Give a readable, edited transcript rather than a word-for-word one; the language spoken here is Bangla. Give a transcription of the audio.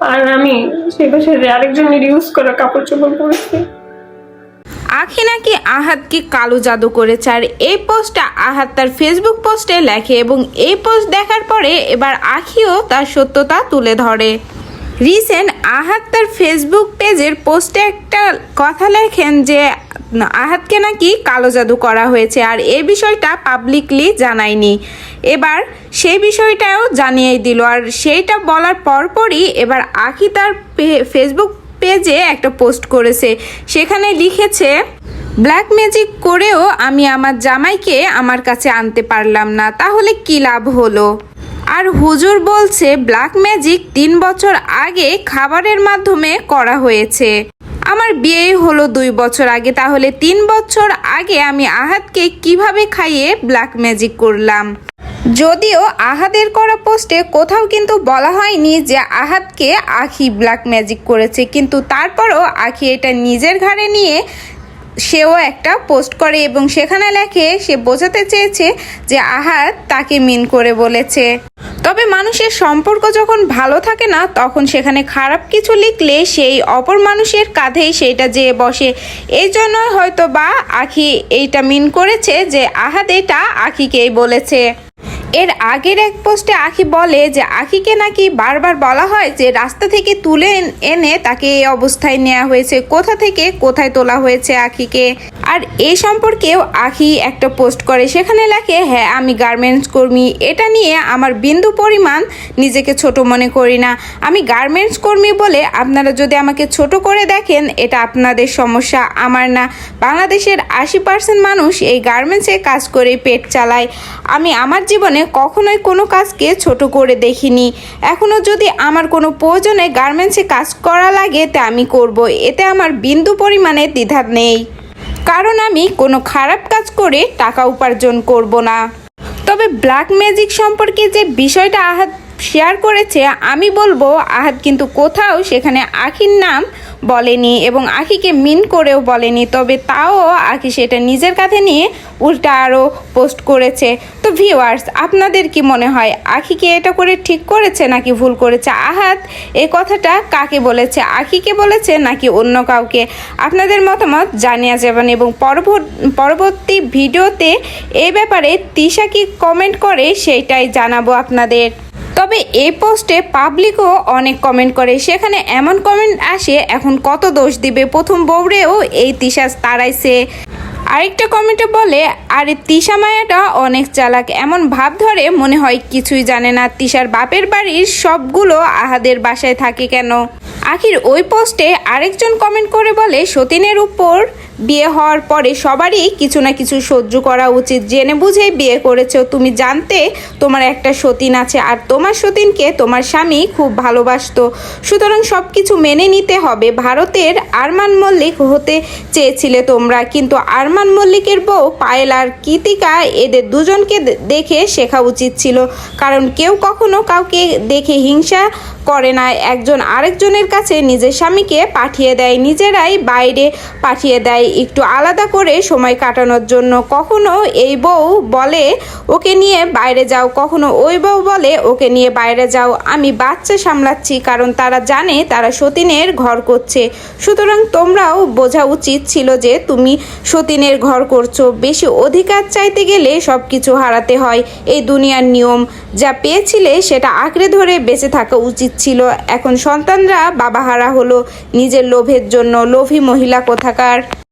আর আমি সেই বাসায় আরেকজনের ইউজ করা কাপড় চোপড় পরেছি। আখি নাকি আহাদকে কালো জাদু করেছে, আর এই পোস্টটা আহাদ তার ফেসবুক পোস্টে লেখে এবং এই পোস্ট দেখার পরে এবার আখিও তার সত্যতা তুলে ধরে। রিসেন্ট আহাদ তার ফেসবুক পেজের পোস্টে একটা কথা লেখেন যে আহাদকে নাকি কালো জাদু করা হয়েছে, আর এই বিষয়টা পাবলিকলি জানায়নি। এবার সেই বিষয়টাও জানিয়ে দিল, আর সেইটা বলার পরপরই এবার আখি তার ফেসবুক পেজে একটা পোস্ট করেছে। সেখানে লিখেছে, ব্ল্যাক ম্যাজিক করেও আমি আমার জামাইকে আমার কাছে আনতে পারলাম না, তাহলে কি লাভ হলো? আর হুজুর বলছে ব্ল্যাক ম্যাজিক 3 বছর আগে খাবারের মাধ্যমে করা হয়েছে। আমার বিয়ে হলো 2 বছর আগে, তাহলে 3 বছর আগে আমি আহাদকে কিভাবে খাইয়ে ব্ল্যাক ম্যাজিক করলাম? যদিও আহাদের করা পোস্টে কোথাও কিন্তু বলা হয়নি যে আহাদকে আখি ব্ল্যাক ম্যাজিক করেছে, কিন্তু তারপরও আখি এটা নিজের ঘাড়ে নিয়ে সেও একটা পোস্ট করে এবং সেখানে লেখে সে বোঝাতে চেয়েছে যে আহাদ তাকে মিন করে বলেছে। তবে মানুষের সম্পর্ক যখন ভালো থাকে না তখন সেখানে খারাপ কিছু লিখলে সেই অপর মানুষের কাঁধেই সেইটা যেয়ে বসে। এই জন্যই হয়তো বা আখি এইটা মিন করেছে যে আহাদ এটা আখিকেই বলেছে। এর আগের এক পোস্টে আখি বলে যে আখিকে নাকি বারবার বলা হয় যে রাস্তা থেকে তুলে এনে তাকে এই অবস্থায় নেওয়া হয়েছে, কোথা থেকে কোথায় তোলা হয়েছে আখিকে। আর এই সম্পর্কেও আখি একটা পোস্ট করে, সেখানে লেখে, হ্যাঁ আমি গার্মেন্টস কর্মী, এটা নিয়ে আমার বিন্দু পরিমাণ নিজেকে ছোট মনে করি না। আমি গার্মেন্টস কর্মী বলে আপনারা যদি আমাকে ছোট করে দেখেন এটা আপনাদের সমস্যা, আমার না। বাংলাদেশের 80% মানুষ এই গার্মেন্টসে কাজ করে পেট চালায়। আমি আমার জীবনে কখনোই কোনো কাজকে ছোট করে দেখিনি। এখনও যদি আমার কোনো প্রয়োজনে গার্মেন্টসে কাজ করা লাগে তা আমি করব, এতে আমার বিন্দু পরিমাণে দ্বিধা নেই, কারণ আমি কোনো খারাপ কাজ করে টাকা উপার্জন করব না। তবে ব্ল্যাক ম্যাজিক সম্পর্কে যে বিষয়টা আহাদ শেয়ার করেছে, আমি বলবো আহাদ কিন্তু কোথাও সেখানে আখির নাম বলেনি এবং আখিকে মিন করেও বলেনি। তবে তাও আখি সেটা নিজের কাঁধে নিয়ে উল্টা আরও পোস্ট করেছে। তো ভিউয়ার্স, আপনাদের কি মনে হয় আখিকে এটা করে ঠিক করেছে নাকি ভুল করেছে? আহাদ এই কথাটা কাকে বলেছে, আখিকে বলেছে নাকি অন্য কাউকে? আপনাদের মতামত জানিয়ে যাবেন এবং পরবর্তী ভিডিওতে এই ব্যাপারে তিশা কি কমেন্ট করে সেইটাই জানাবো আপনাদের। তবে এই পোস্টে পাবলিকও অনেক কমেন্ট করে, সেখানে এমন কমেন্ট আসে এখন কত দোষ দিবে, প্রথম বউরেও এই তিশা তাড়াইছে। আরেকটা কমেন্টে বলে, আরে তিশা মায়াটা অনেক চালাক, এমন ভাব ধরে মনে হয় কিছুই জানে না। তিশার বাপের বাড়ির সবগুলো আহাদের বাসায় থাকে কেন? আখির ওই পোস্টে আরেকজন কমেন্ট করে বলে, সতীনের উপর বিয়ে হওয়ার পরে সবারই কিছু না কিছু সহ্য করা উচিত, জেনে বুঝে বিয়ে করেছো, তুমি জানতে তোমার একটা সতীন আছে আর তোমার সতীনকে তোমার স্বামী খুব ভালোবাসতো, সুতরাং সব কিছু মেনে নিতে হবে। ভারতের আরমান মল্লিক হতে চেয়েছিলে তোমরা, কিন্তু আরমান মল্লিকের বউ পায়েল আর কৃতিকা, এদের দুজনকে দেখে শেখা উচিত ছিল, কারণ কেউ কখনো কাউকে দেখে হিংসা করে না, একজন আরেকজনের কাছে নিজের স্বামীকে পাঠিয়ে দেয়, নিজেরাই বাইরে পাঠিয়ে দেয় একটু আলাদা করে সময় কাটানোর জন্য। কখনো এই বউ বলে ওকে নিয়ে বাইরে যাও, কখনো ওই বউ বলে ওকে নিয়ে বাইরে যাও, আমি বাচ্চা সামলাচ্ছি, কারণ তারা জানে তারা সতীনের ঘর করছে, সুতরাং তোমরাও বোঝা উচিত ছিল যে তুমি সতীনের ঘর করছো। বেশি অধিকার চাইতে গেলে সব কিছু হারাতে হয়, এই দুনিয়ার নিয়ম। যা পেয়েছিলে সেটা আঁকড়ে ধরে বেঁচে থাকা উচিত ছিল। এখন সন্তানরা বাবাহারা হলো নিজের লোভের জন্য, লোভী মহিলা কোথাকার।